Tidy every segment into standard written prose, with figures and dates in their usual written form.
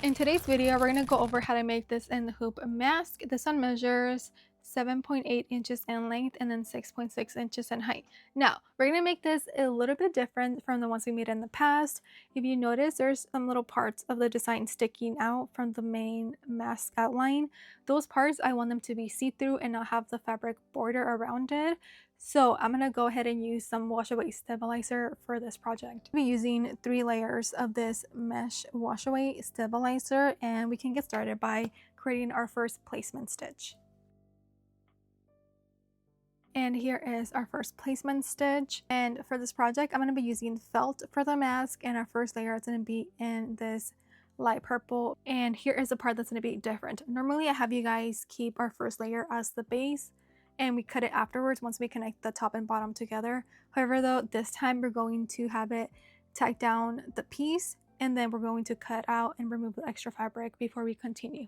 In today's video, we're going to go over how to make this in the hoop mask. This one measures 7.8 inches in length and then 6.6 inches in height. Now, we're going to make this a little bit different from the ones we made in the past. If you notice, there's some little parts of the design sticking out from the main mask outline. Those parts, I want them to be see-through and not have the fabric border around it. So I'm going to go ahead and use some wash away stabilizer for this project. I'll be using 3 layers of this mesh wash away stabilizer, and we can get started by creating our first placement stitch. And here is our first placement stitch. And for this project, I'm going to be using felt for the mask, and our first layer is going to be in this light purple. And here is the part that's going to be different. Normally I have you guys keep our first layer as the base and we cut it afterwards once we connect the top and bottom together. However, though, this time we're going to have it tack down the piece, and then we're going to cut out and remove the extra fabric before we continue.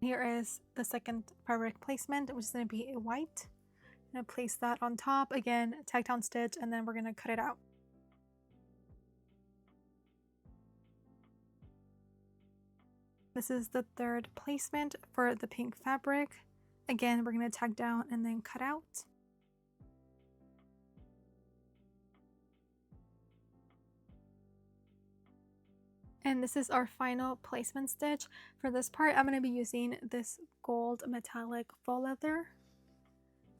Here is the second fabric placement, which is going to be a white. I'm going to place that on top, again, tack down stitch, and then we're going to cut it out. This is the third placement for the pink fabric. Again, we're going to tack down and then cut out. And this is our final placement stitch. For this part, I'm going to be using this gold metallic faux leather.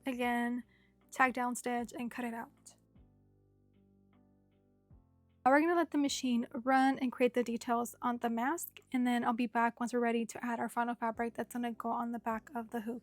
Again, tack down stitch and cut it out. Now we're going to let the machine run and create the details on the mask, and then I'll be back once we're ready to add our final fabric that's going to go on the back of the hoop.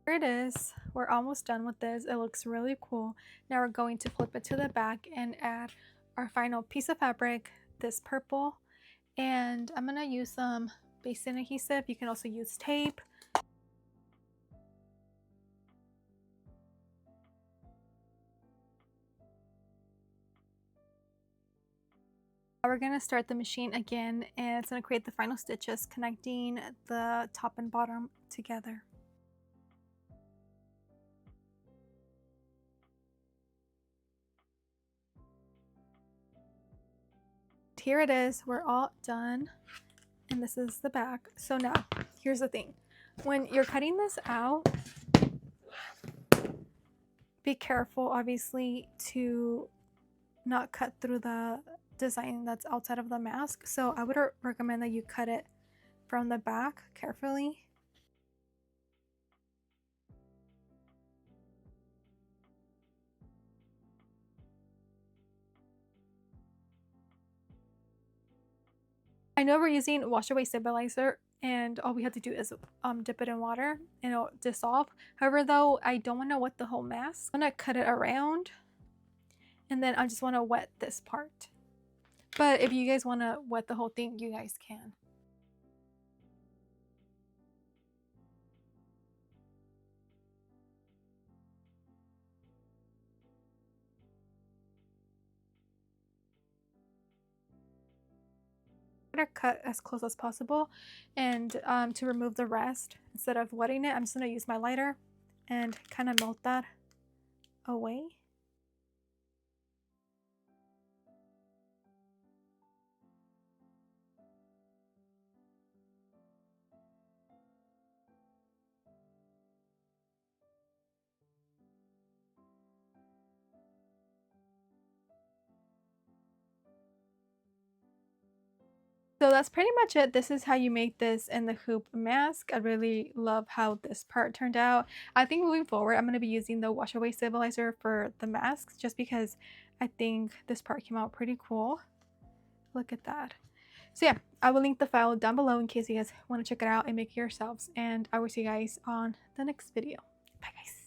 Here it is. We're almost done with this. It looks really cool. Now we're going to flip it to the back and add our final piece of fabric, this purple. And I'm going to use some basting adhesive. You can also use tape. Now we're going to start the machine again, and it's going to create the final stitches connecting the top and bottom together. Here it is. We're all done, and this is the back. So now here's the thing. When you're cutting this out, be careful obviously to not cut through the design that's outside of the mask. So I would recommend that you cut it from the back carefully. I know we're using wash away stabilizer, and all we have to do is dip it in water and it'll dissolve. However, though, I don't want to wet the whole mask. I'm gonna cut it around, and then I just want to wet this part. But if you guys want to wet the whole thing, you guys can. To cut as close as possible, and to remove the rest, instead of wetting it, I'm just going to use my lighter and kind of melt that away. So that's pretty much it. This is how you make this in the hoop mask. I really love how this part turned out. I think moving forward, I'm going to be using the wash away stabilizer for the masks just because I think this part came out pretty cool. Look at that. So yeah, I will link the file down below in case you guys want to check it out and make it yourselves. And I will see you guys on the next video. Bye guys.